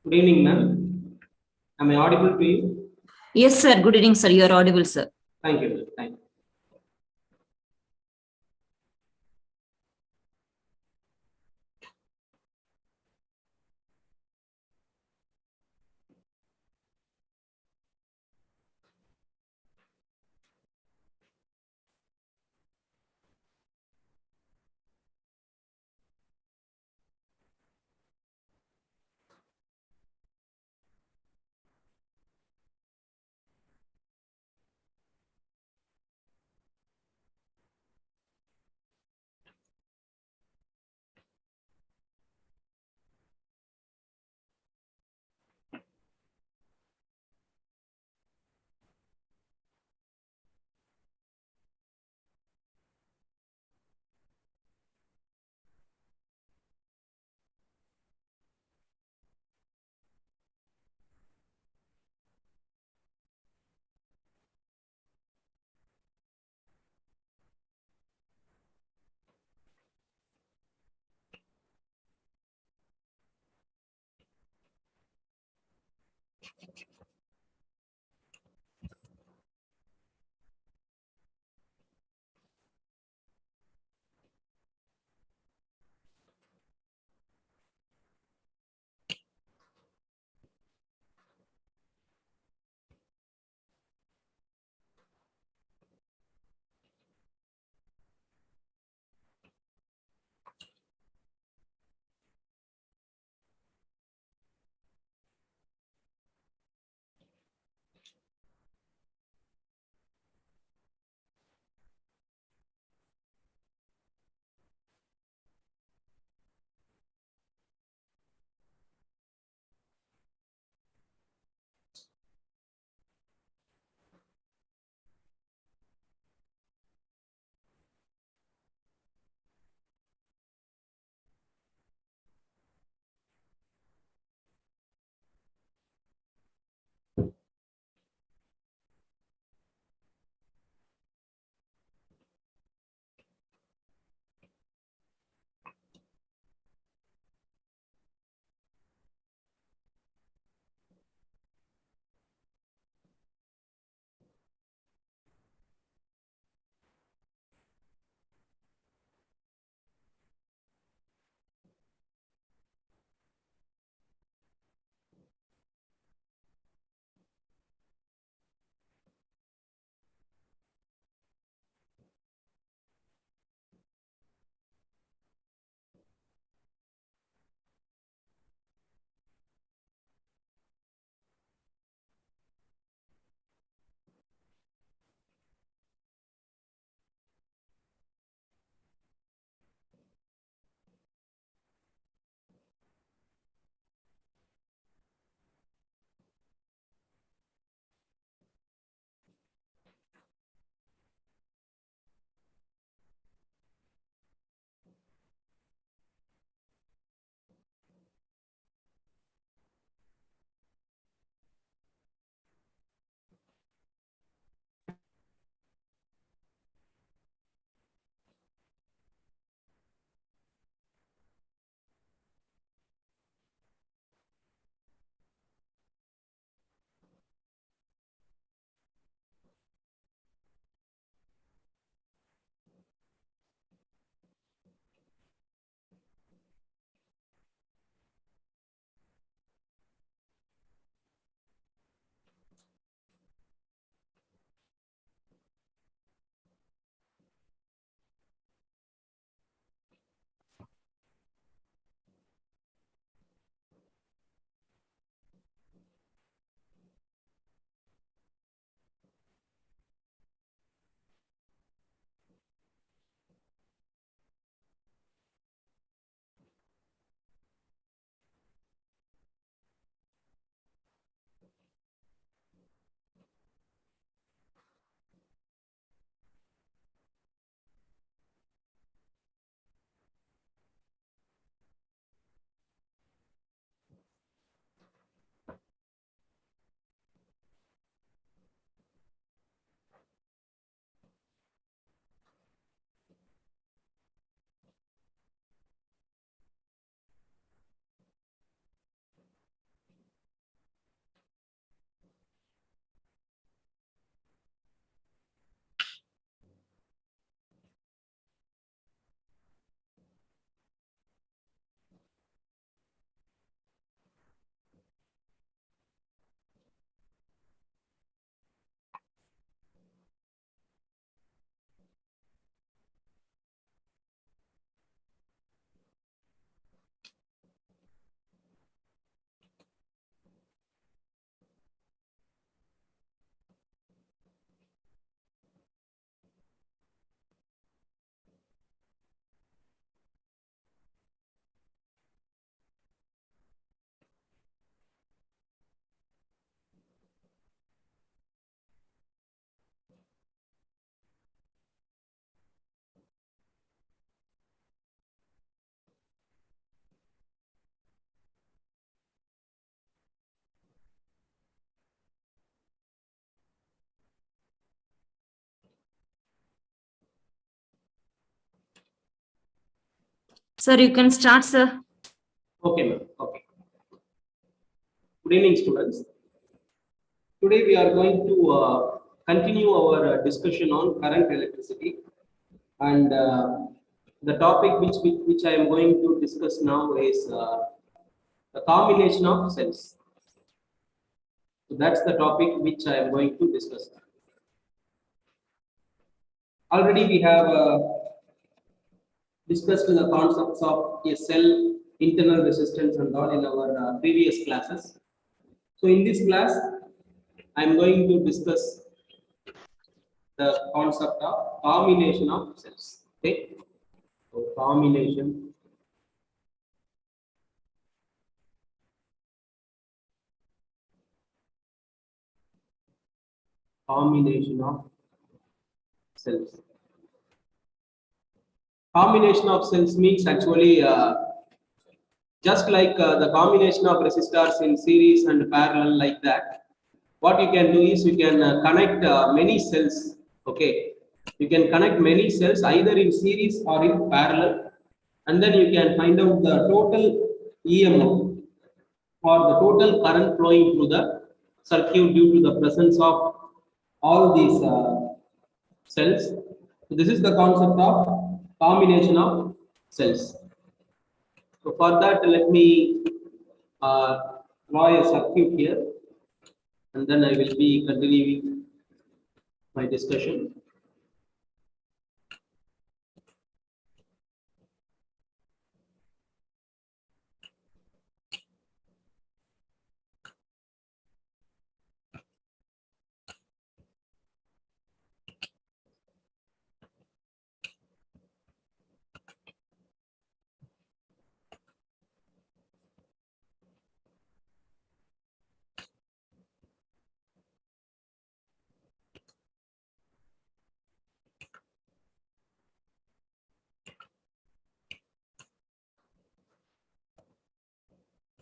Good evening, ma'am. Am I audible to you? Yes, sir. Good evening, sir. You are audible, sir. Thank you. Thank you. Sir, you can start, sir. Okay, ma'am. Okay. Good evening, students. Today we are going to continue our discussion on current electricity, and the topic which I am going to discuss now is the combination of cells. So that's the topic which I am going to discuss. Already we have discussed the concepts of a cell, internal resistance and all in our previous classes. So in this class, I am going to discuss the concept of combination of cells. Okay, so combination of cells. Combination of cells means actually just like the combination of resistors in series and parallel, like that. What you can do is you can connect many cells. Okay, you can connect many cells either in series or in parallel, and then you can find out the total EMF or the total current flowing through the circuit due to the presence of all these cells. So this is the concept of combination of cells. So for that, let me uh, draw a circuit here, and then I will be continuing my discussion.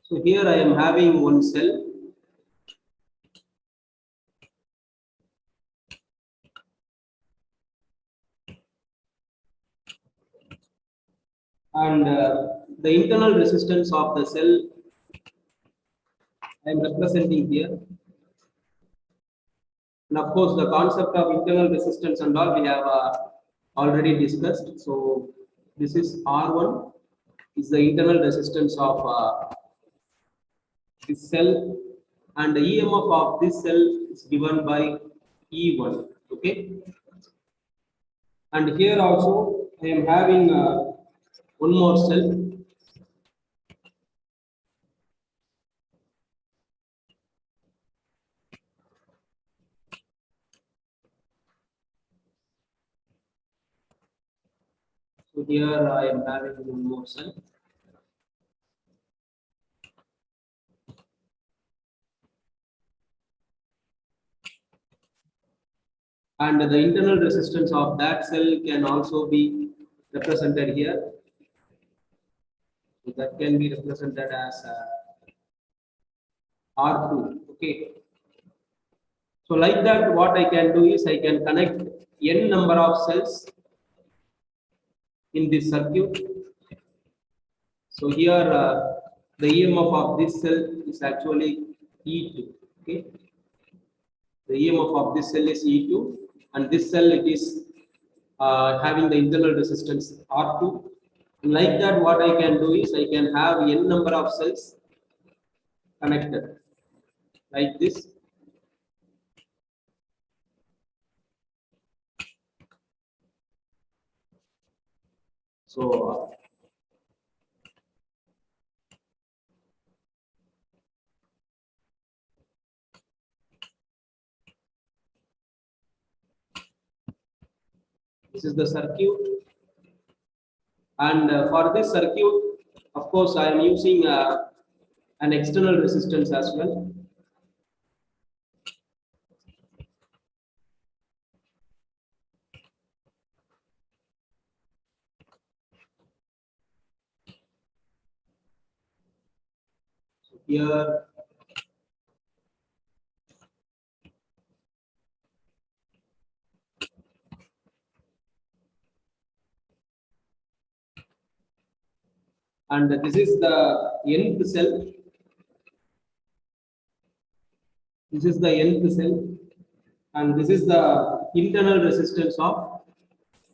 So here I am having one cell, and the internal resistance of the cell I am representing here. And of course, the concept of internal resistance and all we have already discussed. So this is R1 is the internal resistance of this cell, and the EMF of this cell is given by E1. Okay, and here also I am having one more cell. So here I am having one more cell. And the internal resistance of that cell can also be represented here. So that can be represented as R2. Okay. So like that, what I can do is I can connect n number of cells in this circuit. So here the EMF of this cell is actually E2. Okay. The EMF of this cell is E2, and this cell it is having the internal resistance R2. And like that, what I can do is I can have n number of cells connected like this. So this is the circuit, and for this circuit, of course, I am using an external resistance as well. So here and this is the nth cell. This is the nth cell, and this is the internal resistance of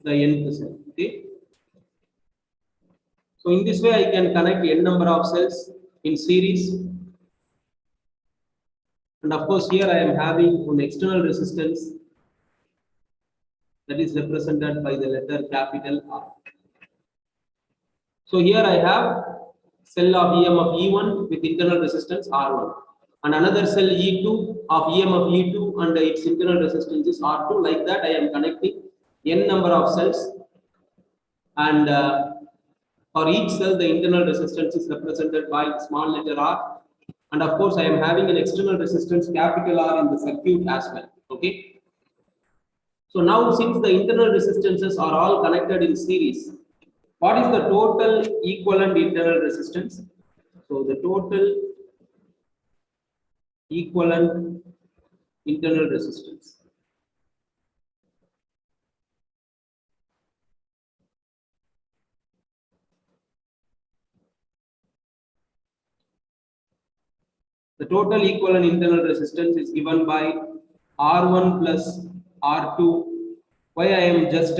the nth cell. Okay. So in this way, I can connect n number of cells in series, and of course here I am having an external resistance that is represented by the letter capital R. So here I have cell of EMF E1 with internal resistance R1, and another cell E2 of EMF E2 and its internal resistance is R2. Like that, I am connecting n number of cells, and for each cell, the internal resistance is represented by small letter R, and of course, I am having an external resistance capital R in the circuit as well. Okay. So now, since the internal resistances are all connected in series, what is the total equivalent internal resistance? So the total equivalent internal resistance. The total equivalent internal resistance is given by R1 plus R2. Why I am just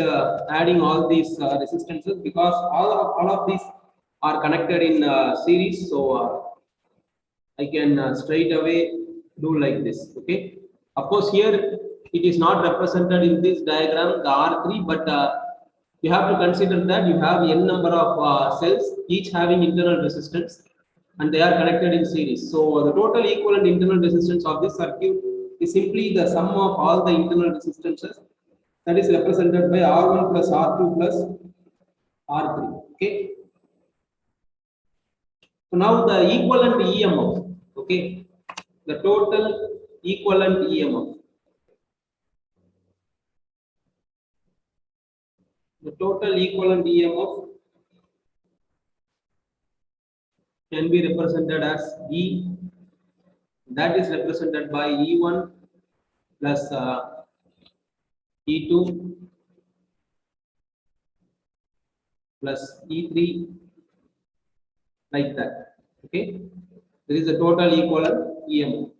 adding all these resistances? Because all of these are connected in series. So I can straight away do like this. Okay. Of course, here it is not represented in this diagram, the R3, but you have to consider that you have n number of cells, each having internal resistance, and they are connected in series. So the total equivalent internal resistance of this circuit is simply the sum of all the internal resistances, that is represented by R1 plus R2 plus R3. Okay. So now the equivalent EMF. Okay. The total equivalent EMF. The total equivalent EMF can be represented as E, that is represented by E1 plus E2 plus E3, like that. Okay, this is the total equivalent EMF.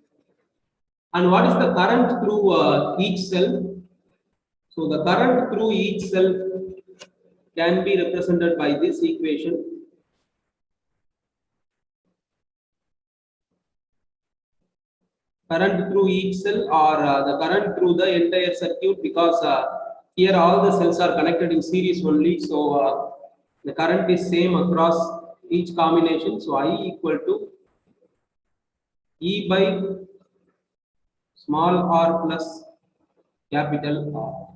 And what is the current through each cell? So the current through each cell can be represented by this equation. Current through each cell, or the current through the entire circuit, because here all the cells are connected in series only, so the current is same across each combination. So I equal to E by small r plus capital R.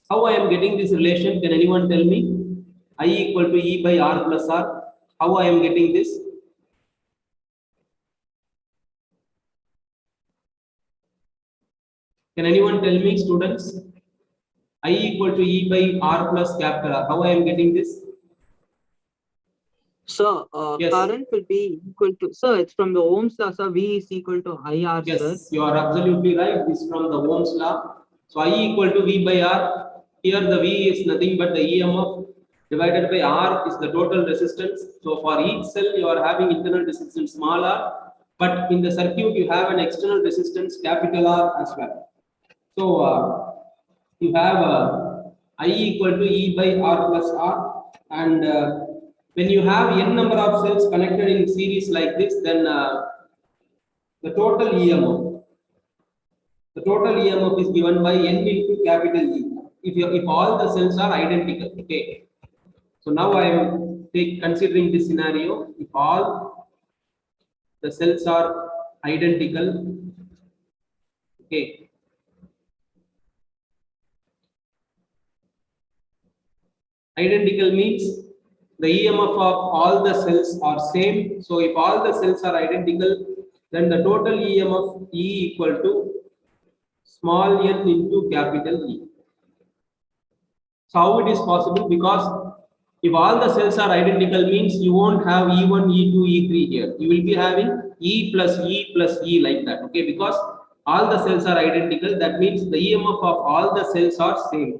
How I am getting this relation? Can anyone tell me? I equal to E by R plus R. How I am getting this? Can anyone tell me, students? I equal to E by R plus capital R. How I am getting this? Sir, Yes. current will be equal to, sir, it's from the Ohm's law, sir, V is equal to IR, Yes, sir. you are absolutely right. This is from the Ohm's law. So I equal to V by R. Here the V is nothing but the EMF divided by R is the total resistance. So for each cell you are having internal resistance small r, but in the circuit you have an external resistance capital R as well. So you have I equal to E by R plus R, and when you have n number of cells connected in series like this, then the total EMF is given by n into capital E. If all the cells are identical. Okay. So now I am considering this scenario. If all the cells are identical, okay. Identical means the EMF of all the cells are same. So if all the cells are identical, then the total EMF E equal to small n into capital E. So how it is possible? Because if all the cells are identical means you won't have E1, E2, E3 here. You will be having E plus E like that. Okay, because all the cells are identical. That means the EMF of all the cells are same.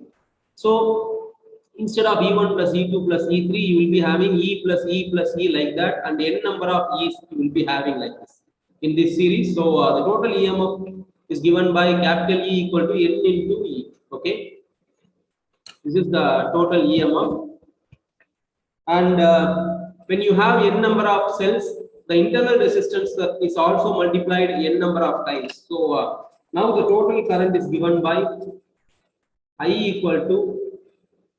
So instead of E1 plus E2 plus E3, you will be having E plus E plus E like that, and n number of E's you will be having like this in this series. So the total EMF is given by capital E equal to n into E. Okay, this is the total EMF. And when you have n number of cells, the internal resistance is also multiplied n number of times. So now the total current is given by I equal to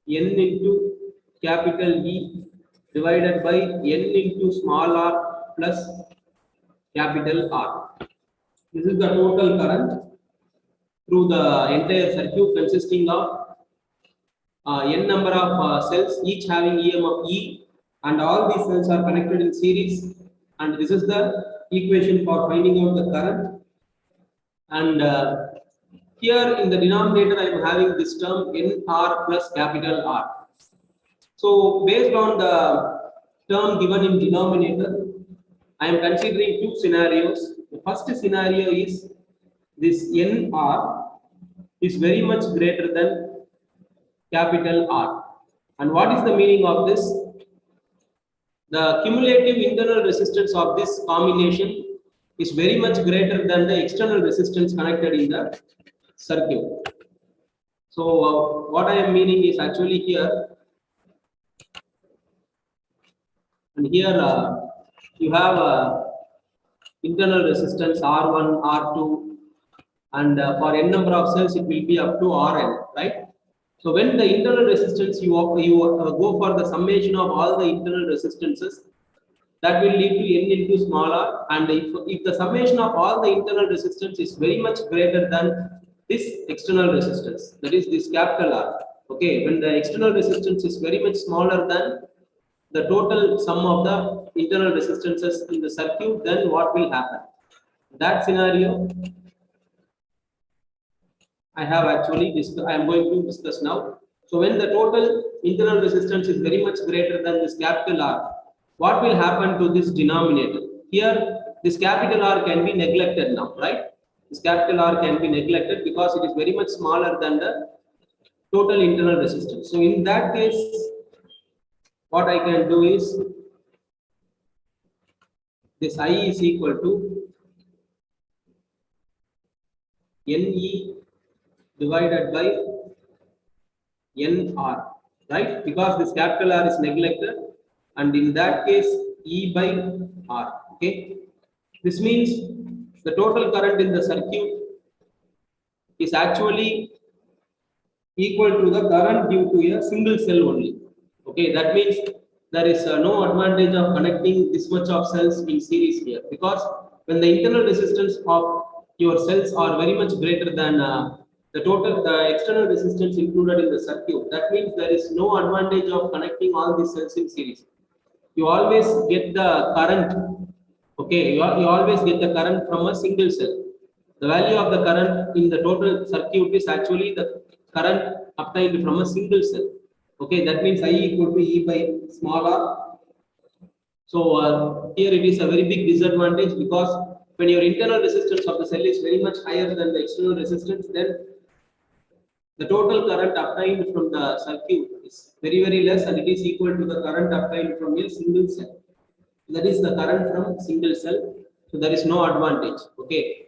n into capital E divided by n into small r plus capital R. This is the total current through the entire circuit consisting of n number of cells, each having EMF E, and all these cells are connected in series. And this is the equation for finding out the current. And here in the denominator, I am having this term NR plus capital R. So based on the term given in denominator, I am considering two scenarios. The first scenario is this NR is very much greater than capital R. And what is the meaning of this? The cumulative internal resistance of this combination is very much greater than the external resistance connected in the circuit. So what I am meaning is actually here, and here you have internal resistance R1, R2, and for n number of cells it will be up to Rn, right? So when the internal resistance you go for the summation of all the internal resistances, that will lead to n into small r, and if the summation of all the internal resistance is very much greater than this external resistance, that is this capital R. Okay, when the external resistance is very much smaller than the total sum of the internal resistances in the circuit, then what will happen? That scenario I have actually I am going to discuss now. So when the total internal resistance is very much greater than this capital R, what will happen to this denominator? Here, this capital R can be neglected now, right? This capital R can be neglected because it is very much smaller than the total internal resistance. So in that case, what I can do is this I is equal to NE divided by NR, right? Because this capital R is neglected, and in that case E by R. Okay, this means the total current in the circuit is actually equal to the current due to a single cell only. Okay, that means there is no advantage of connecting this much of cells in series here, because when the internal resistance of your cells are very much greater than the external resistance included in the circuit, that means there is no advantage of connecting all these cells in series. You always get the current, okay, you always get the current from a single cell. The value of the current in the total circuit is actually the current obtained from a single cell. Okay, that means I equal to E by small r. So here it is a very big disadvantage, because when your internal resistance of the cell is very much higher than the external resistance, then the total current obtained from the circuit is very, very less, and it is equal to the current obtained from a single cell. That is the current from single cell. So there is no advantage. Okay.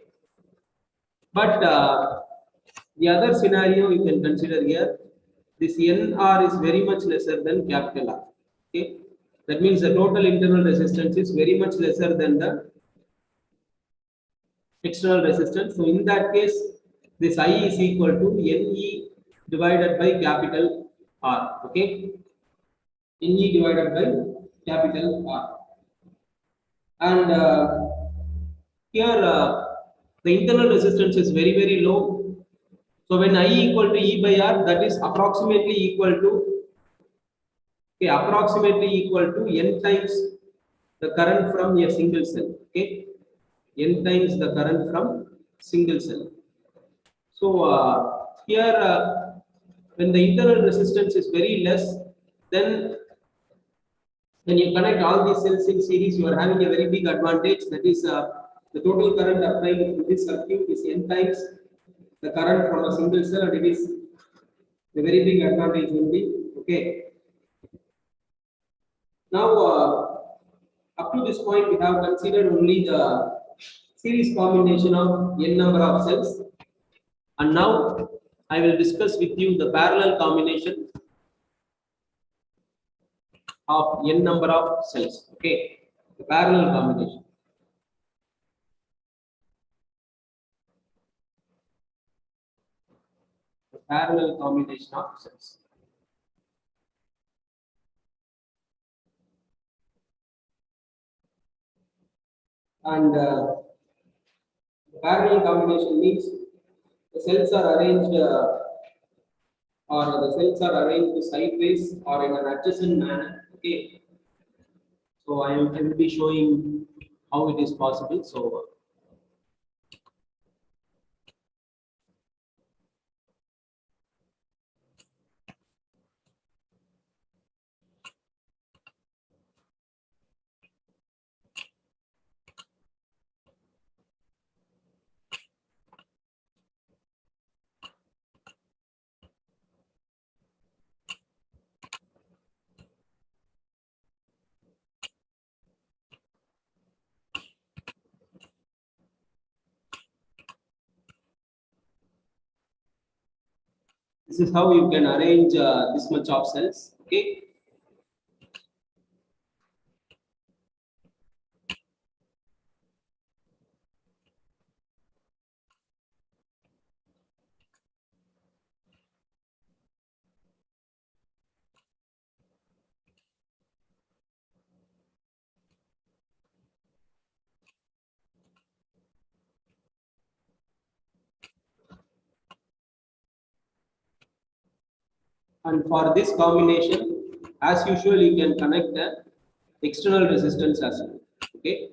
But the other scenario you can consider here, this NR is very much lesser than capital R. Okay. That means the total internal resistance is very much lesser than the external resistance. So in that case, this I is equal to NE divided by capital R. Okay, NE divided by capital R. And here the internal resistance is very, very low. So when I equal to E by R, that is approximately equal to N times the current from a single cell. Okay, N times the current from single cell. So here when the internal resistance is very less, then when you connect all these cells in series, you are having a very big advantage. That is the total current applied to this circuit is N times the current from a single cell, and it is the very big advantage only. Okay. Now, up to this point, we have considered only the series combination of n number of cells, and now I will discuss with you the parallel combination of n number of cells. Okay, the parallel combination. The parallel combination of cells. And the parallel combination means the cells are arranged or the cells are arranged sideways or in an adjacent manner. Okay, so I will be showing how it is possible. So this is how you can arrange this much of cells. Okay. And for this combination, as usual, you can connect the external resistance as well. Okay.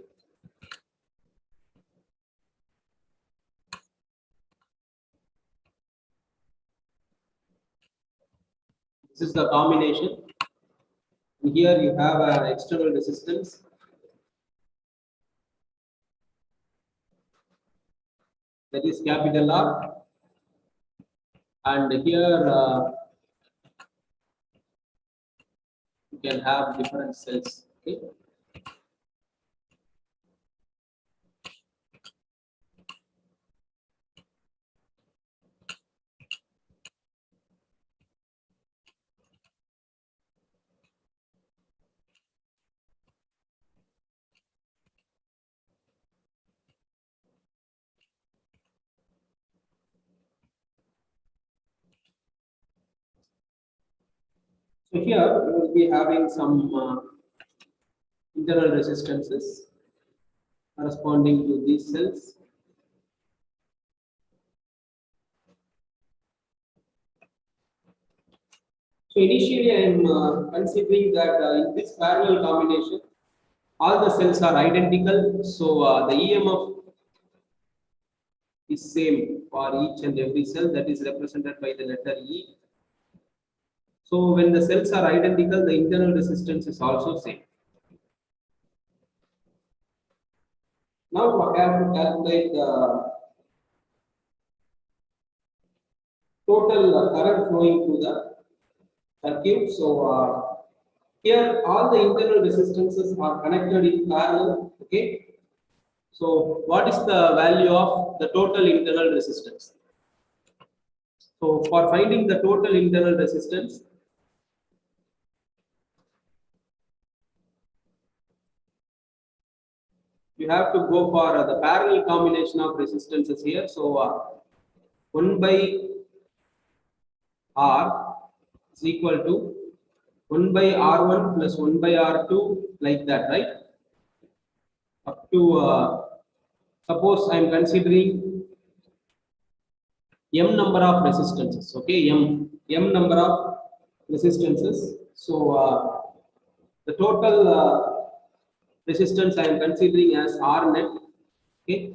This is the combination. And here you have an external resistance. That is capital R. And here you can have different cells. Okay. So here we will be having some internal resistances corresponding to these cells. So initially I am considering that in this parallel combination, all the cells are identical. So the EMF is same for each and every cell, that is represented by the letter E. So when the cells are identical, the internal resistance is also same. Now I have to calculate the total current flowing through the circuit. So here all the internal resistances are connected in parallel. Okay. So what is the value of the total internal resistance? So for finding the total internal resistance, you have to go for the parallel combination of resistances here. So 1 by R is equal to 1 by R1 plus 1 by R2, like that, right? Up to suppose I am considering m number of resistances. Okay, m number of resistances. So the total resistance I am considering as R net. Okay,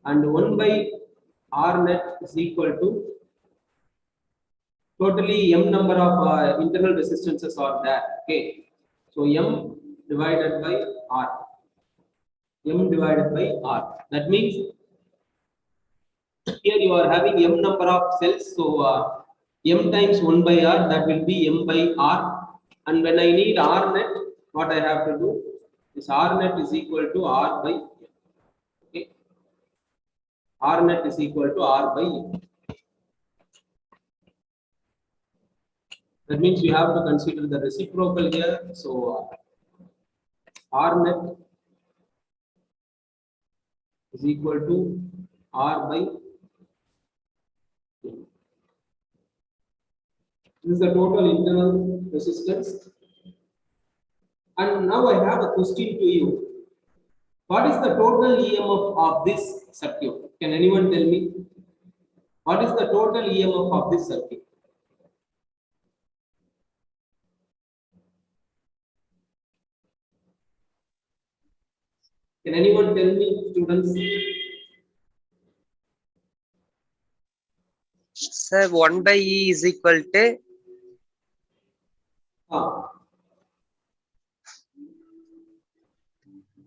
and 1 by R net is equal to totally m number of internal resistances are there. Okay, so m divided by R. M divided by R. That means here you are having m number of cells. So M times 1 by R, that will be M by R. And when I need R net, what I have to do is R net is equal to R by M. Okay. R net is equal to R by M. That means you have to consider the reciprocal here. So R net is equal to R by M. This is the total internal resistance. And now I have a question to you. What is the total EMF of this circuit? Can anyone tell me? What is the total EMF of this circuit? Can anyone tell me, students? Sir, 1 by E is equal to Ah,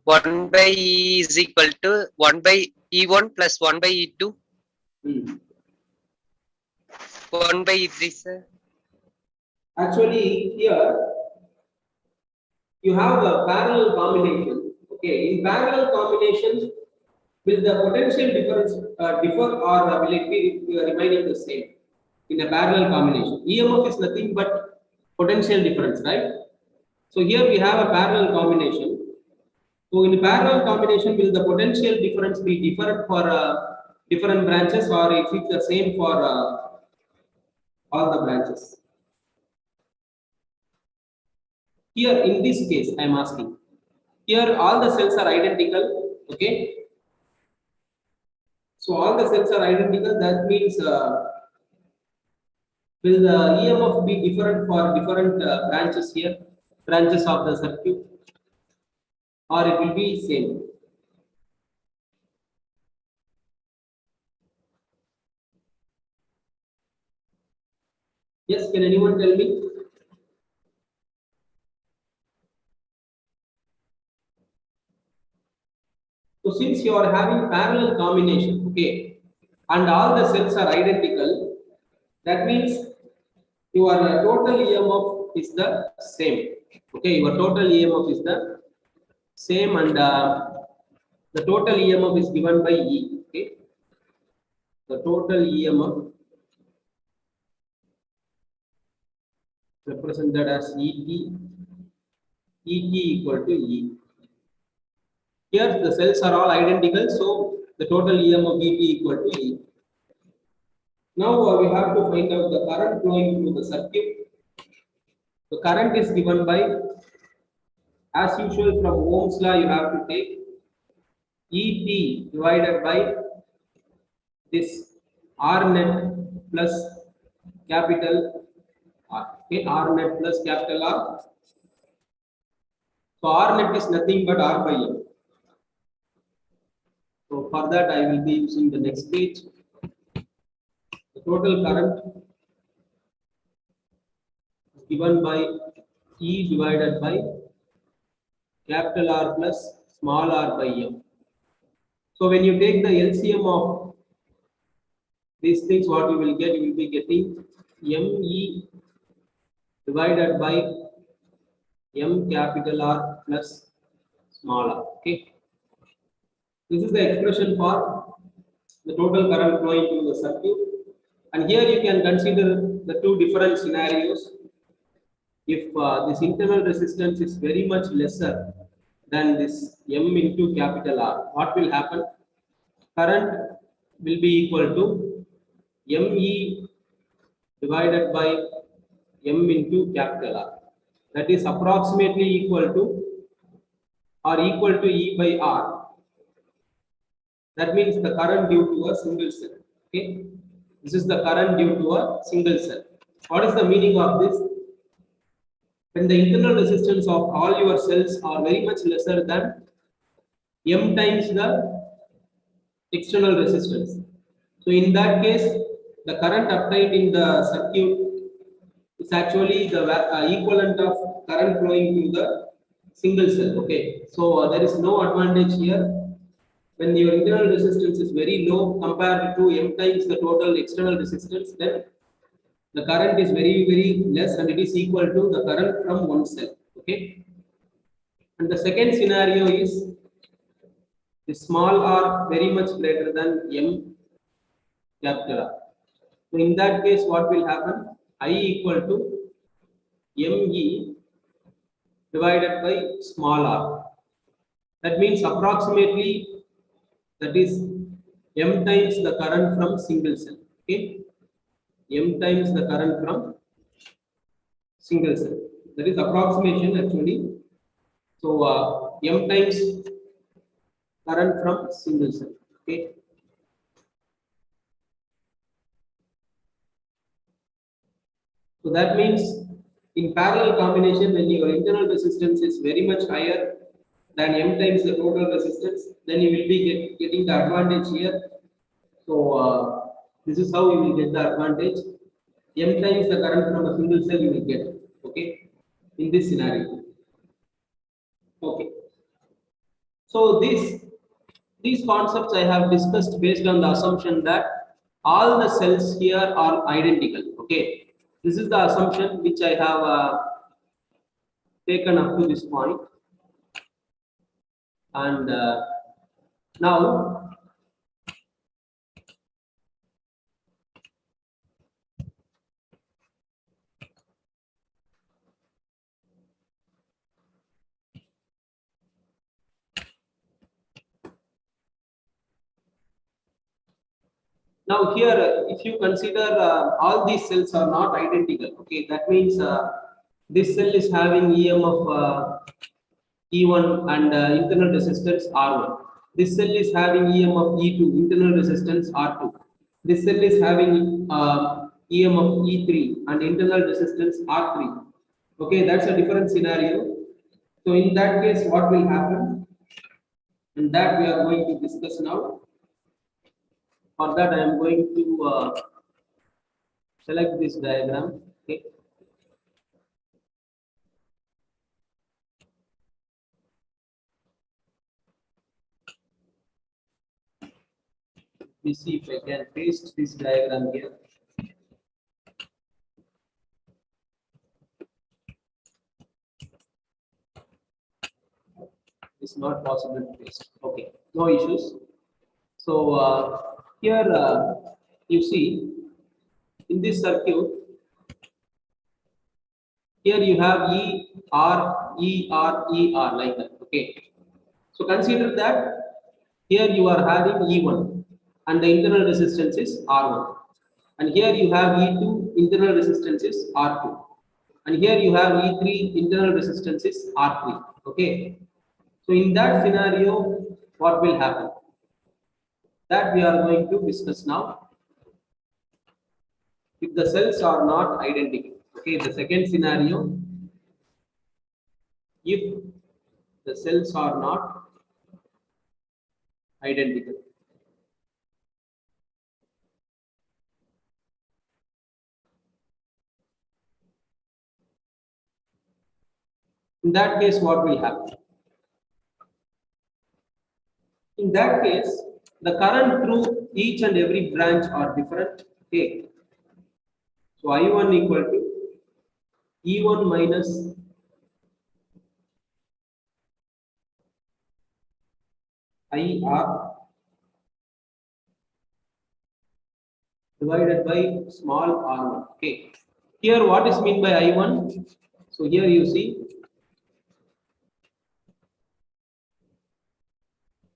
1 by E is equal to 1 by E1 plus 1 by E2, hmm. 1 by E3, sir. Actually, here you have a parallel combination. Okay, in parallel combinations, will the potential difference differ or will it be remaining the same in a parallel combination? EMF is nothing but potential difference, right? So here we have a parallel combination. So in parallel combination, will the potential difference be different for different branches or is it the same for all the branches? Here in this case, I am asking. Here all the cells are identical. Okay. So all the cells are identical. That means will the EMF be different for different branches here, branches of the circuit, or it will be same? Yes, can anyone tell me? So since you are having parallel combination, okay, and all the cells are identical, that means your total EMF is the same. Okay, your total EMF is the same, and the total EMF is given by E. Okay, the total EMF represented as ET, ET equal to E. Here the cells are all identical, so the total EMF ET equal to E. Now we have to find out the current flowing through the circuit. The current is given by, as usual from Ohm's law, you have to take ET divided by this R net plus capital R. Okay, R net plus capital R. So R net is nothing but R by M. So for that I will be using the next page. The total current is given by E divided by capital R plus small r by M. So when you take the LCM of these things, what you will get, you will be getting ME divided by M capital R plus small r. Okay. This is the expression for the total current flowing through the circuit. And here you can consider the two different scenarios. If this internal resistance is very much lesser than this M into capital R, what will happen? Current will be equal to ME divided by M into capital R. That is approximately equal to or equal to E by R. That means the current due to a single cell. Okay, this is the current due to a single cell. What is the meaning of this? When the internal resistance of all your cells are very much lesser than M times the external resistance. So in that case, the current obtained in the circuit is actually the equivalent of current flowing through the single cell. Okay, so there is no advantage here. When your internal resistance is very low compared to M times the total external resistance, then the current is very less and it is equal to the current from one cell. Okay. And the second scenario is the small r very much greater than M capital R. So in that case, what will happen? I equal to ME divided by small r. That means approximately that is M times the current from single cell. Okay. M times the current from single cell. That is approximation actually. So M times current from single cell. Okay. So that means in parallel combination, when your internal resistance is very much higher than M times the total resistance, then you will be getting the advantage here. So this is how you will get the advantage. M times the current from a single cell you will get. Okay, in this scenario. Okay. So these concepts I have discussed based on the assumption that all the cells here are identical. Okay, this is the assumption which I have taken up to this point, and now here, if you consider all these cells are not identical, okay, that means this cell is having EM of E1 and internal resistance R1. This cell is having EM of E2, internal resistance R2. This cell is having EM of E3 and internal resistance R3. Okay, that's a different scenario. So in that case, what will happen? And that we are going to discuss now. For that, I am going to select this diagram. Okay. Let me see if I can paste this diagram here. It's not possible to paste. Okay, no issues. So here you see in this circuit, here you have E R E R E R like that. Okay. So consider that here you are having E1 and the internal resistance is R1. And here you have E2, internal resistance is R2. And here you have E3, internal resistance is R3. Okay. So in that scenario, what will happen? That we are going to discuss now. If the cells are not identical. Okay, the second scenario, if the cells are not identical. In that case, what will happen? In that case, the current through each and every branch are different. Okay. So I1 equal to E1 minus IR divided by small r1. Okay. Here, what is meant by I1? So here you see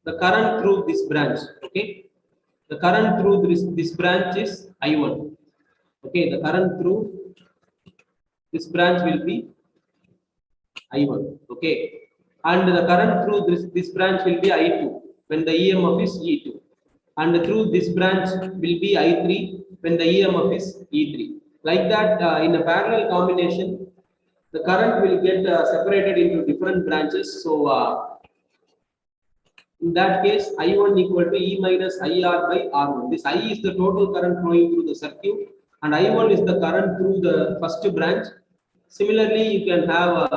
the current through this branch. Okay. The current through this branch is I1. Okay. The current through this branch will be I1. Okay. And the current through this branch will be I2 when the EMF is E2. And through this branch will be I3 when the EMF is E3. Like that, in a parallel combination, the current will get separated into different branches. So in that case, I1 equal to E minus IR by R1. This I is the total current flowing through the circuit, and I1 is the current through the first branch. Similarly, you can have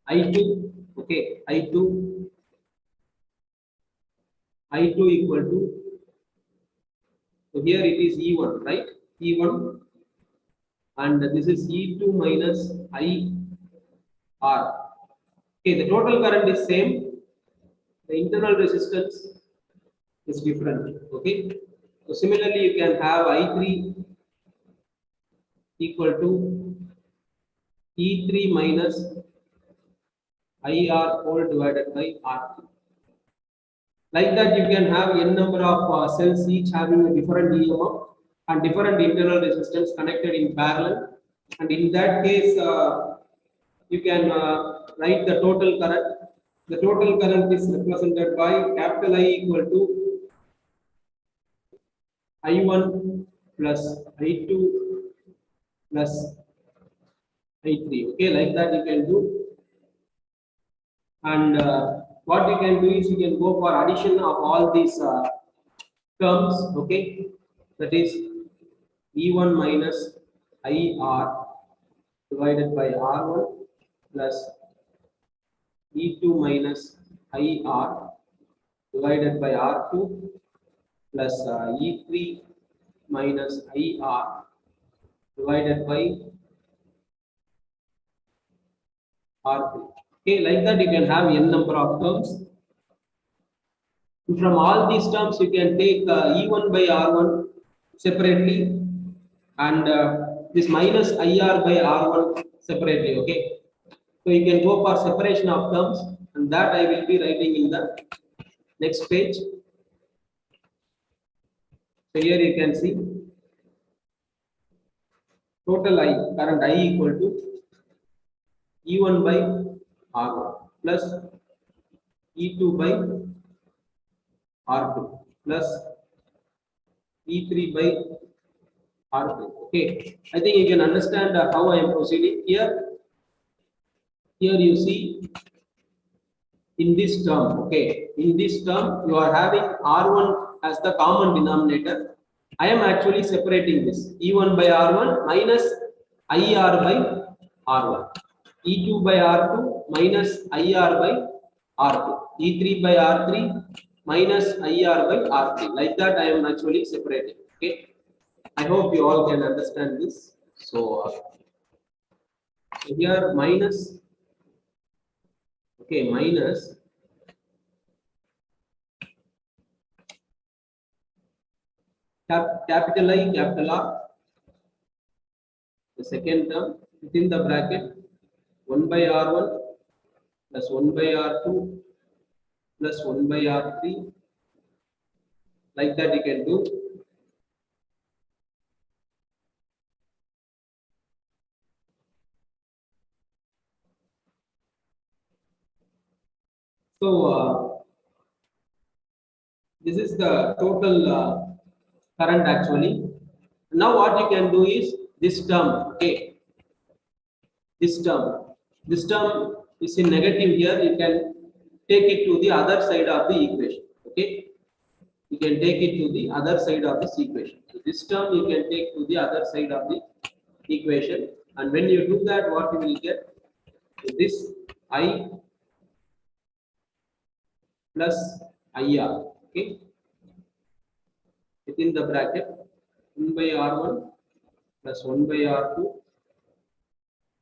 I2, okay, I2 equal to So here it is E1, right? E1, and this is E2 minus IR. Okay, the total current is same. The internal resistance is different. Okay. So similarly, you can have I3 equal to E3 minus IR whole divided by R3. Like that, you can have n number of cells each having a different EMF and different internal resistance connected in parallel. And in that case, you can write the total current. The total current is represented by capital I equal to I1 plus I2 plus I3. Okay, like that you can do. And what you can do is you can go for addition of all these terms. Okay, that is E1 minus IR divided by R1 plus E2 minus IR divided by R2 plus E3 minus IR divided by R3. Okay, like that you can have n number of terms. From all these terms, you can take E1 by R1 separately and this minus IR by R1 separately. Okay, so you can go for separation of terms, and that I will be writing in the next page. So here you can see total I current I equal to E1 by R1 plus E2 by R2 plus E3 by R3. Okay, I think you can understand how I am proceeding here. Here you see in this term, okay, in this term you are having R1 as the common denominator. I am actually separating this E1 by R1 minus IR by R1, E2 by R2 minus IR by R2, E3 by R3 minus IR by R3. Like that I am actually separating. Okay, I hope you all can understand this. So here minus, okay, minus capital I, capital R, the second term within the bracket 1 by R1 plus 1 by R2 plus 1 by R3. Like that you can do. So this is the total current actually. Now what you can do is this term, okay, this term is in negative here. You can take it to the other side of the equation. Okay, you can take it to the other side of this equation. So this term you can take to the other side of the equation, and when you do that, what you will get is this I plus IR. Okay, within the bracket 1 by R1 plus 1 by R2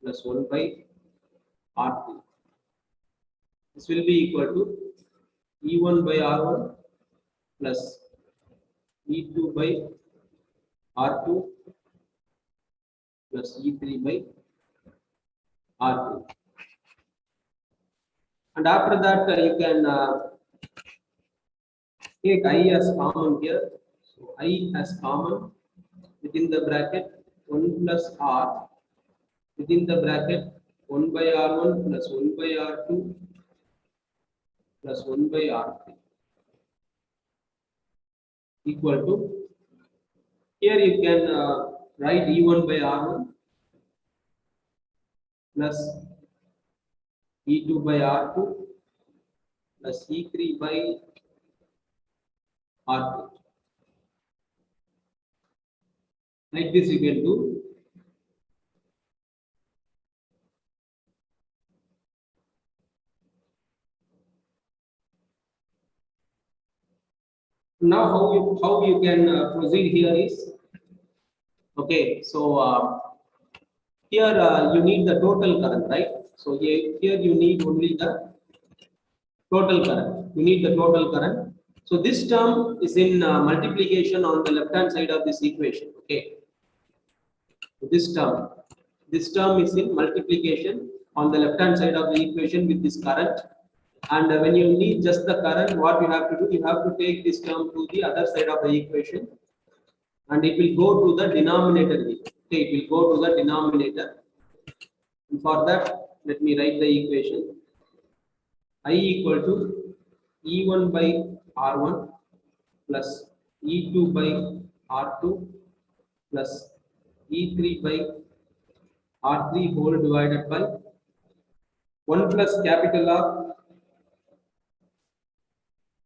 plus 1 by R3. This will be equal to E1 by R1 plus E2 by R2 plus E3 by R3. And after that, you can take I as common here. So I as common within the bracket 1 plus R within the bracket 1 by R1 plus 1 by R2 plus 1 by R3 equal to, here you can write E1 by R1 plus E2 by R2 plus E3 by R3. Like this you can do. Now how you can proceed here is, okay, so here you need the total current, right? So here you need only the total current. You need the total current. So this term is in multiplication on the left hand side of this equation. Okay. So this term is in multiplication on the left hand side of the equation with this current. And when you need just the current, what you have to do, you have to take this term to the other side of the equation, and it will go to the denominator here. Okay, it will go to the denominator. And for that, let me write the equation. I equal to E1 by R1 plus E2 by R2 plus E3 by R3 whole divided by 1 plus capital R,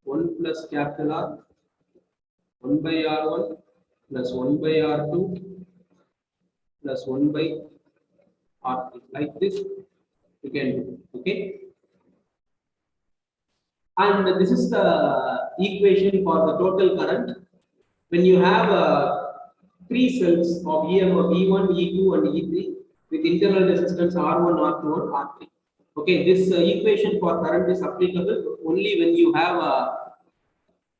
1 plus capital R, 1 by R1 plus 1 by R2 plus 1 by R3. Like this, you can do. Okay. And this is the equation for the total current. When you have three cells of EMF E1, E2, and E3 with internal resistance R1, R2, and R3. Okay, this equation for current is applicable only when you have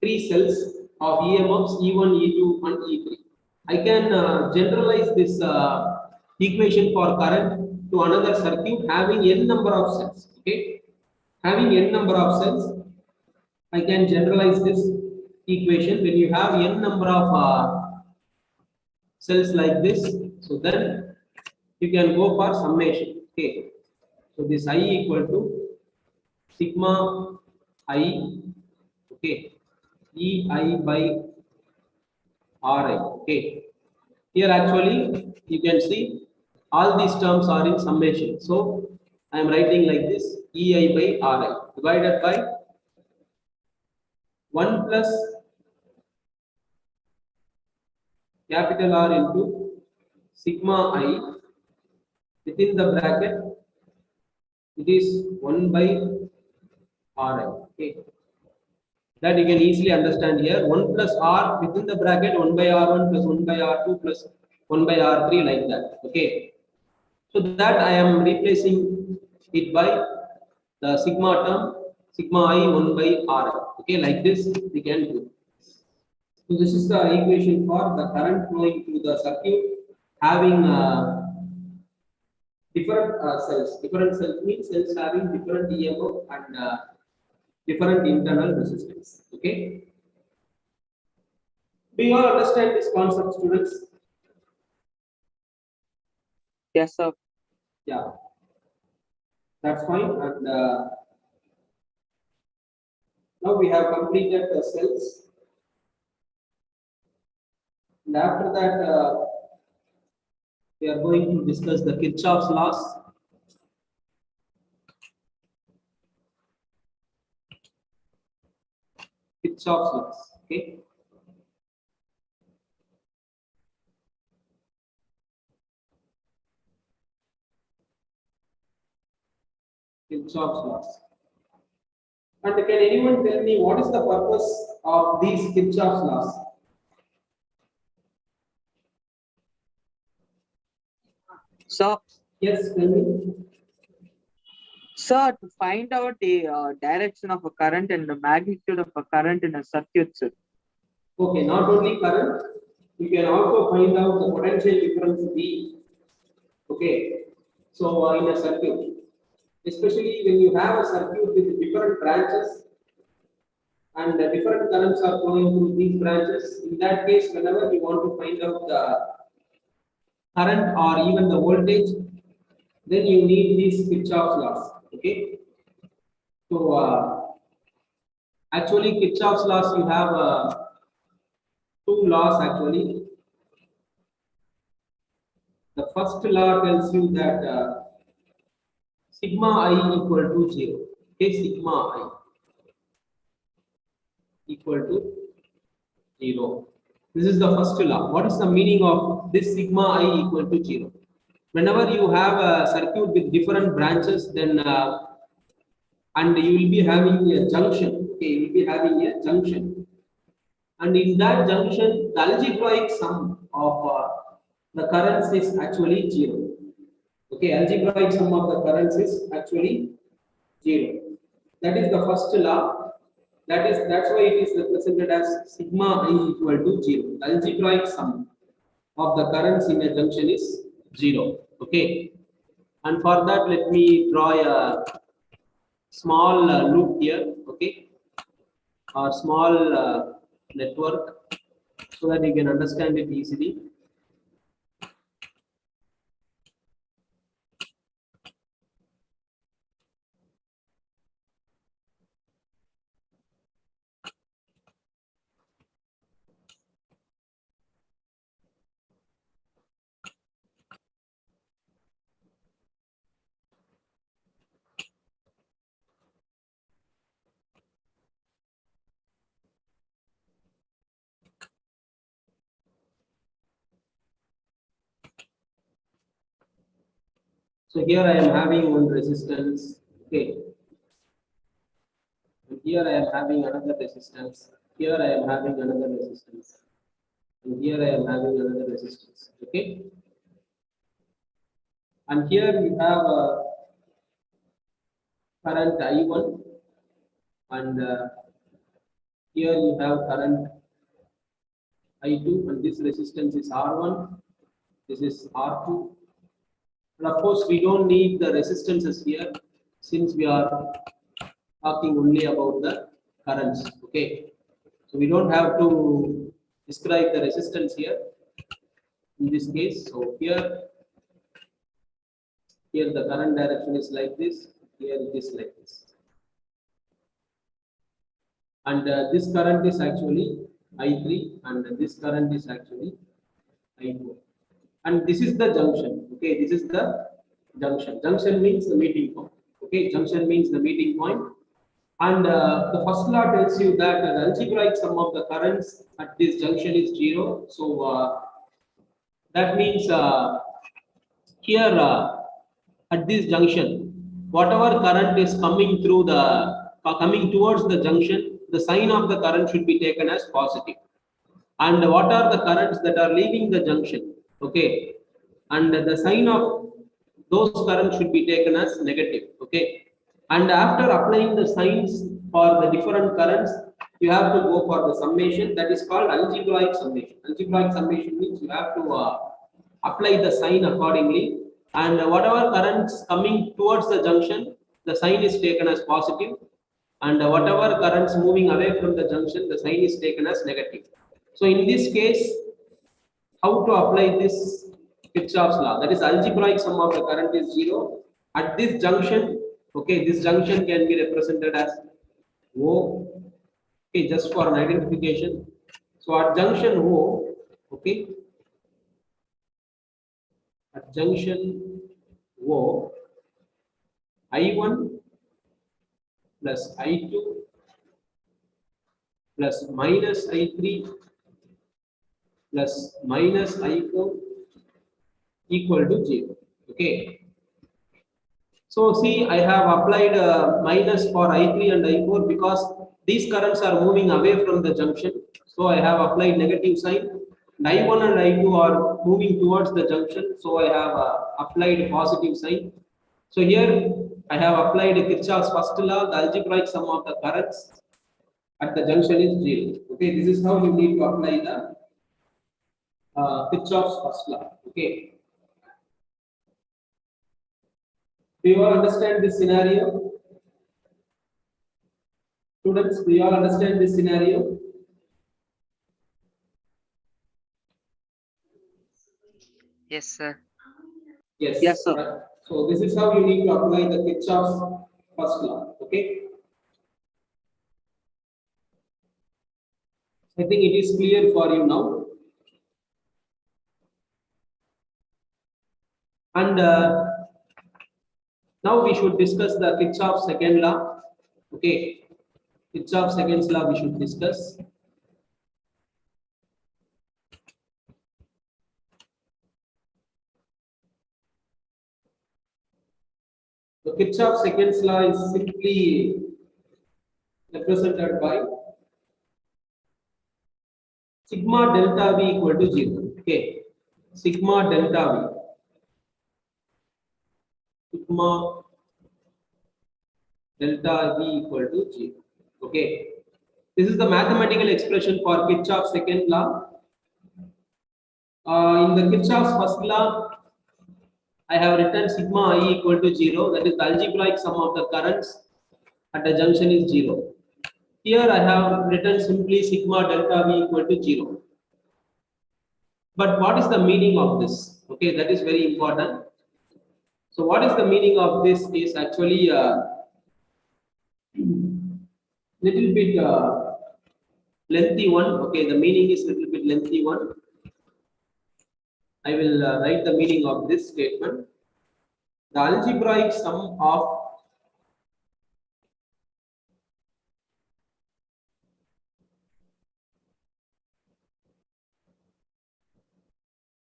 three cells of EMFs E1, E2, and E3. I can generalize this equation for current to another circuit having n number of cells. Okay, having n number of cells, I can generalize this equation when you have n number of cells like this. So then you can go for summation. Okay, so this I equal to sigma I, okay, EI by RI. Okay, here actually you can see all these terms are in summation. So I am writing like this: EI by RI divided by 1 plus capital R into sigma I within the bracket, it is 1 by Ri. Okay, that you can easily understand here. 1 plus R within the bracket, 1 by R1 plus 1 by R2 plus 1 by R3, like that. Okay, so that I am replacing it by the sigma term, sigma I 1 by Ri. Okay, like this we can do. So this is the equation for the current flowing through the circuit having different cells. Different cells means cells having different EMF and different internal resistance. Okay. Do you all understand this concept, students? Yes, sir. Yeah. That's fine. And now we have completed the cells. And after that, we are going to discuss the Kirchhoff's laws. Kirchhoff's laws. Okay. Kirchhoff's laws. And can anyone tell me what is the purpose of these Kirchhoff's laws? Sir, Yes, tell me. sir, to find out the direction of a current and the magnitude of a current in a circuit, sir. Okay, not only current, you can also find out the potential difference V. Okay, so in a circuit, especially when you have a circuit with different branches and different currents are flowing through these branches, in that case, whenever you want to find out the current or even the voltage, then you need these Kirchhoff's laws. Okay, so actually Kirchhoff's laws, you have two laws actually. The first law tells you that sigma I equal to 0. Okay, sigma I equal to 0. This is the first law. What is the meaning of this sigma I equal to 0? Whenever you have a circuit with different branches, then and you will be having a junction. Okay, you will be having a junction. and in that junction, the algebraic sum of the currents is actually 0. Okay, algebraic sum of the currents is actually 0. That is the first law. That's why it is represented as sigma I equal to 0. The algebraic sum of the currents in a junction is 0. Okay, and for that, let me draw a small loop here. Okay, or small network, so that you can understand it easily. So here I am having one resistance. Okay, and here I am having another resistance. Here I am having another resistance. And here I am having another resistance. Okay, and here we have a current I1, and here you have current I2, and this resistance is R1, this is R2. And of course, we don't need the resistances here, since we are talking only about the currents. Okay, so we don't have to describe the resistance here in this case. So here the current direction is like this, here it is like this, and this current is actually I3, and this current is actually I4, and this is the junction. Okay, this is the junction. Junction means the meeting point. Okay, junction means the meeting point. And the first law tells you that the algebraic sum of the currents at this junction is 0. So that means here at this junction, whatever current is coming through coming towards the junction, the sign of the current should be taken as positive. And what are the currents that are leaving the junction? Okay, and the sign of those currents should be taken as negative. Okay, and after applying the signs for the different currents, you have to go for the summation. That is called algebraic summation. Algebraic summation means you have to apply the sign accordingly, and whatever currents coming towards the junction, the sign is taken as positive, and whatever currents moving away from the junction, the sign is taken as negative. So in this case, how to apply this Kirchhoff's law? That is, algebraic sum of the current is 0 at this junction. Okay, this junction can be represented as O. Okay, just for an identification. So at junction O, okay, at junction O, I1 plus I2 plus minus I3 plus minus I4 equal to 0. Okay. So see, I have applied minus for I3 and I4 because these currents are moving away from the junction. So I have applied negative sign. And I1 and I2 are moving towards the junction. So I have applied positive sign. So here I have applied Kirchhoff's first law. The algebraic sum of the currents at the junction is 0. Okay, this is how you need to apply the Kirchhoff's first law. Okay. Do you all understand this scenario? Students, do you all understand this scenario? Yes, sir. Yes. Yes, sir. So this is how you need to apply the Kirchhoff's first law. Okay. I think it is clear for you now. And now we should discuss the Kirchhoff's second law. Okay. Kirchhoff's second law we should discuss. The Kirchhoff's second law is simply represented by sigma delta V equal to 0. Okay, sigma delta V, sigma delta V equal to 0. Okay, this is the mathematical expression for Kirchhoff's second law. In the Kirchhoff's first law, I have written sigma I equal to 0. That is the algebraic sum of the currents at a junction is 0. Here I have written simply sigma delta V equal to 0. But what is the meaning of this? Okay, that is very important. So what is the meaning of this is actually little bit lengthy one. Okay, the meaning is little bit lengthy one. I will write the meaning of this statement. The algebraic sum of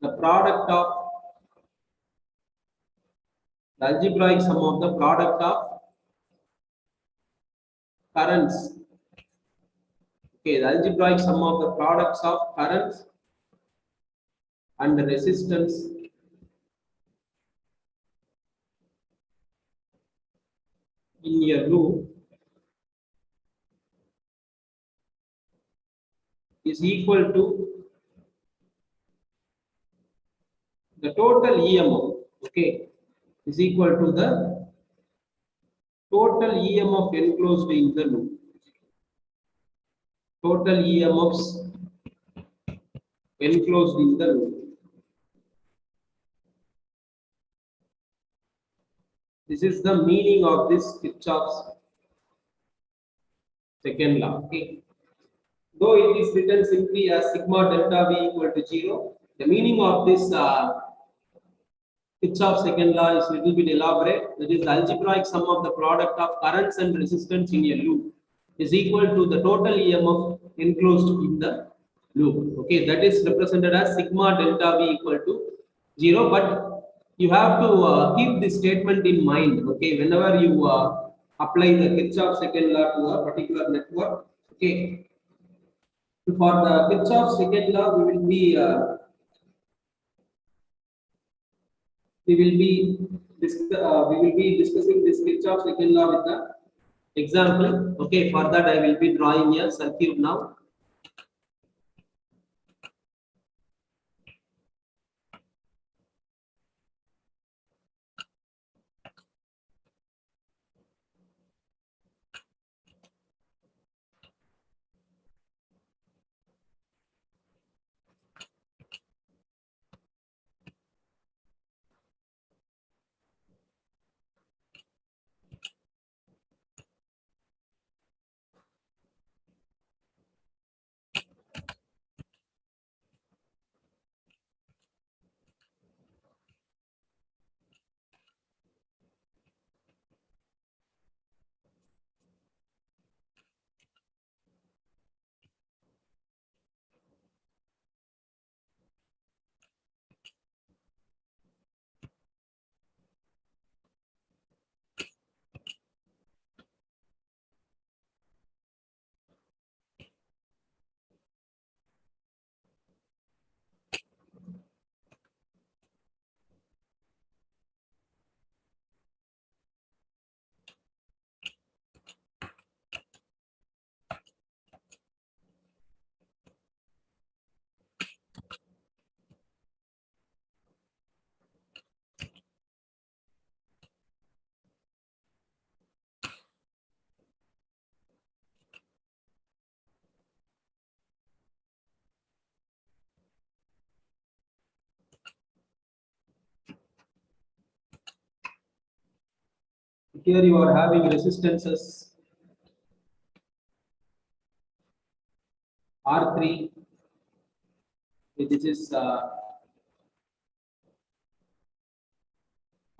the product of the algebraic sum of the product of currents. Okay, the algebraic sum of the products of currents and the resistance in a loop is equal to the total EMF. Okay, is equal to the total EMF enclosed in the loop. Total EMFs enclosed in the loop. This is the meaning of this Kirchhoff's second law. Okay. Though it is written simply as sigma delta V equal to 0, the meaning of this Kirchhoff's second law is little bit elaborate. That is the algebraic sum of the product of currents and resistance in a loop is equal to the total EMF enclosed in the loop. Okay, that is represented as sigma delta V equal to 0. But you have to keep this statement in mind. Okay, whenever you apply the Kirchhoff's second law to a particular network. Okay, for the Kirchhoff's second law, we will be discussing this Kirchhoff's second law with the example. Okay, for that I will be drawing a circuit now. Here you are having resistances R3. This is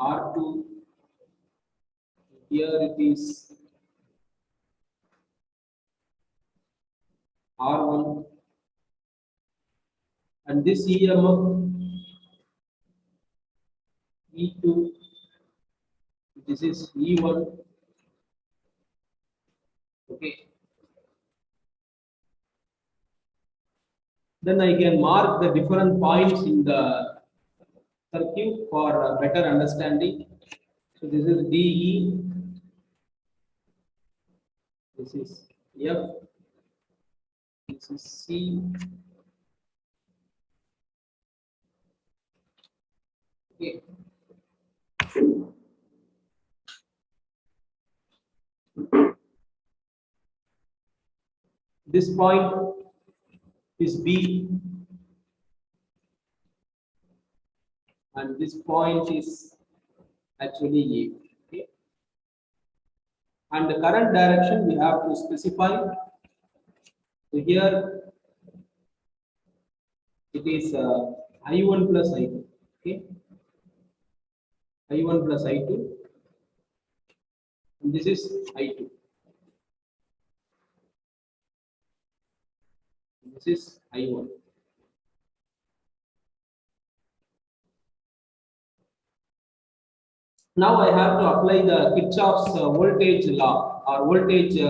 R2. Here it is R1, and this EMF E2. This is E1. Okay. Then I can mark the different points in the circuit for better understanding. So this is DE, this is F, this is C. Okay. This point is B, and this point is actually A. Okay. And the current direction we have to specify. So here it is I1 plus I2. Okay. I1 plus I2. And this is I2. This is I1. Now I have to apply the Kirchhoff's voltage law or voltage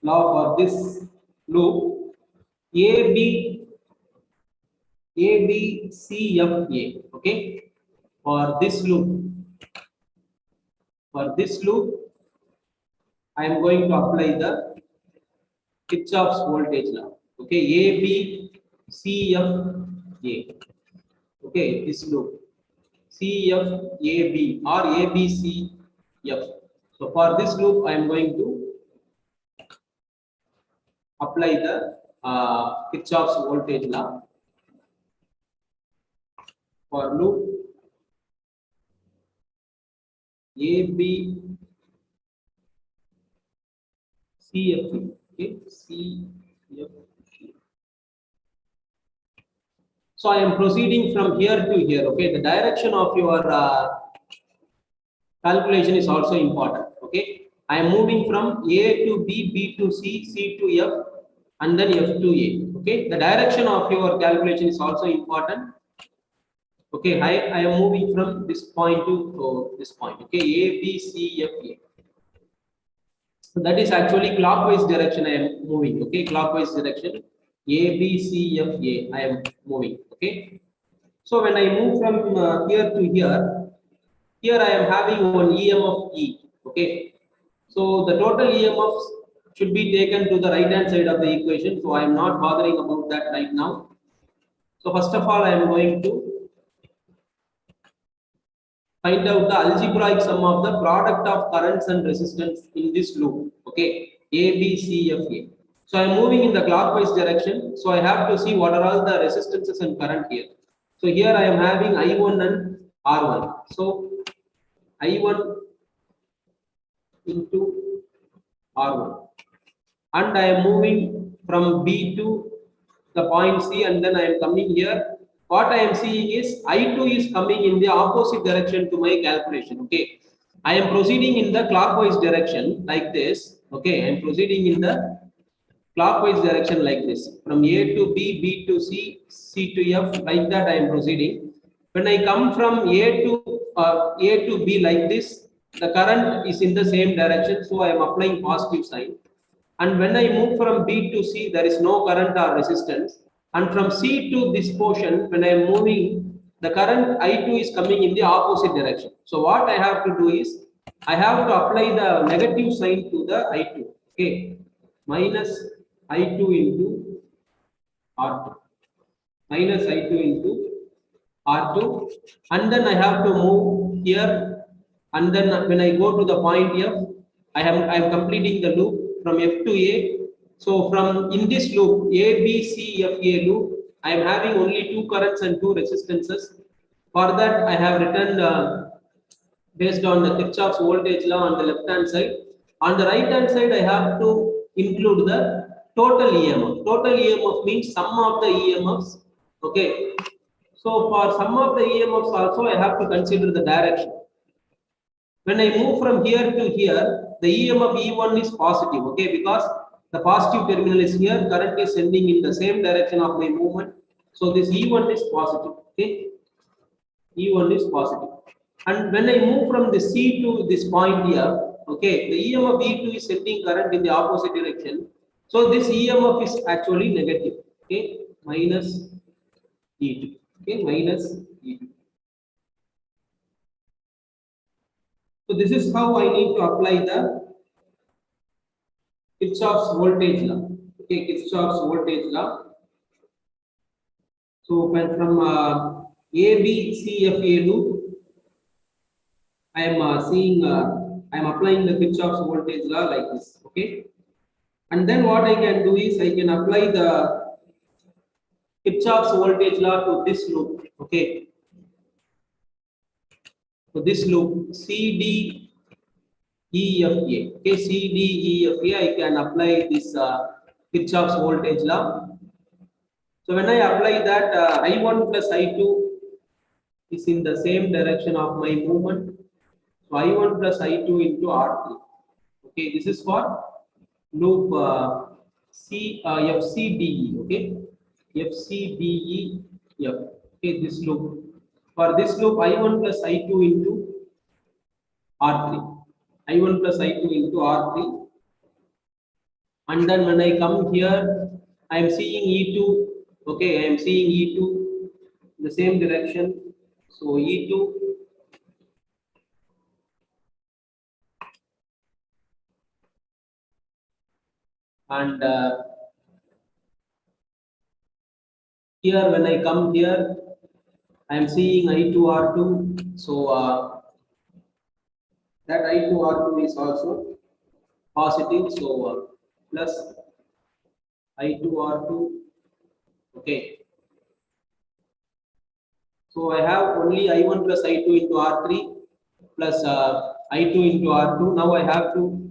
law for this loop. ABCFA. Okay. For this loop, I am going to apply the Kirchhoff's voltage law. Okay, ABCFA. Okay, this loop CFAB or ABCF. So for this loop, I am going to apply the Kirchhoff's voltage law for loop ABCFA. Okay, CFA. So I am proceeding from here to here. Okay, the direction of your calculation is also important. Okay, I am moving from A to B, B to C, C to F, and then F to A. Okay, the direction of your calculation is also important. Okay, I am moving from this point to this point. Okay, A, B, C, F, A. So that is actually clockwise direction I am moving. Okay, clockwise direction. A, B, C, F, A. I am moving. Okay. So when I move from here to here I am having one EMF E. Okay. So the total EMFs should be taken to the right hand side of the equation. So I am not bothering about that right now. So first of all, I am going to find out the algebraic sum of the product of currents and resistance in this loop. Okay, A, B, C, F, A. So I am moving in the clockwise direction. So I have to see what are all the resistances and current here. So here I am having I1 and R1. So I1 into R1. And I am moving from B to the point C, and then I am coming here. What I am seeing is I2 is coming in the opposite direction to my calculation. Okay, I am proceeding in the clockwise direction like this. Okay, I am proceeding in the clockwise direction like this, from A to B, B to C, C to F, like that I am proceeding. When I come from A to B like this, the current is in the same direction, so I am applying positive sign. And when I move from B to C, there is no current or resistance. And from C to this portion, when I am moving, the current I2 is coming in the opposite direction. So what I have to do is, I have to apply the negative sign to the I2. Okay, minus I2 into R2. Minus I2 into R2. And then I have to move here. And then when I go to the point F, I am completing the loop from F to A. So from in this loop, A, B, C, F, A loop, I am having only two currents and two resistances. For that, I have written based on the Kirchhoff's voltage law on the left hand side. On the right hand side, I have to include the total EMF. Total EMF means sum of the EMFs. Okay. So for sum of the EMFs also, I have to consider the direction. When I move from here to here, the EMF E1 is positive, okay, because the positive terminal is here, current is sending in the same direction of my movement. So this E1 is positive, okay, E1 is positive. And when I move from the C to this point here, okay, the EMF E2 is sending current in the opposite direction. So this EMF is actually negative, okay. minus E2. Okay, minus E2. So this is how I need to apply the Kirchhoff's voltage law. Okay, Kirchhoff's voltage law. So when from ABCFA loop, I am I am applying the Kirchhoff's voltage law like this. Okay, and then what I can do is I can apply the Kirchhoff's voltage law to this loop. Okay, so this loop CDEFA. Okay, CDEFA. I can apply this Kirchhoff's voltage law. So when I apply that, I1 plus I2 is in the same direction of my movement. So I1 plus I2 into R3. Okay, this is for loop FCDE. Okay, FCDE. Okay, this loop. For this loop, I1 plus I2 into R3. I1 plus I2 into R3. And then when I come here, I am seeing E2. Okay, I am seeing E2 in the same direction. So E2 and here when I come here, I am seeing I2 R2. So that I2 R2 is also positive. So plus I2 R2. Okay. So I have only I1 plus I2 into R3 plus I2 into R2. Now I have to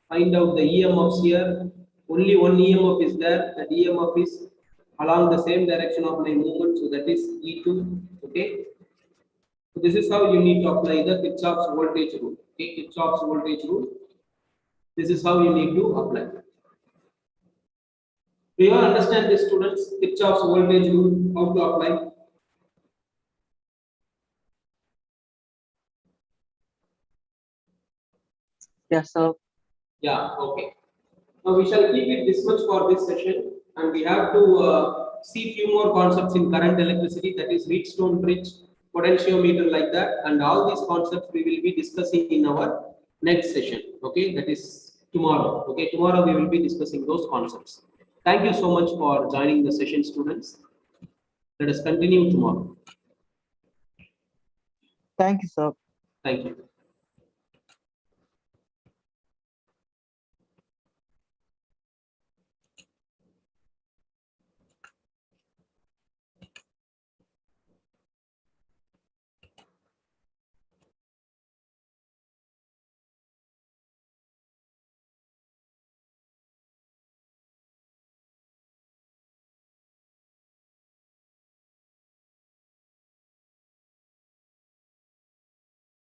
find out the EMFs here. Only one EMF is there. That EMF is along the same direction of my movement. So that is E2. Okay. So this is how you need to apply the Kirchhoff's voltage rule. Okay, Kirchhoff's voltage rule. This is how you need to apply. Do you all understand this, students? Kirchhoff's voltage rule, how to apply? Yes, sir. Yeah, okay. Now we shall keep it this much for this session, and we have to see few more concepts in current electricity, that is Wheatstone bridge, potentiometer, like that, and all these concepts we will be discussing in our next session. Okay, that is tomorrow. Okay, tomorrow we will be discussing those concepts. Thank you so much for joining the session, students. Let us continue tomorrow. Thank you, sir. Thank you.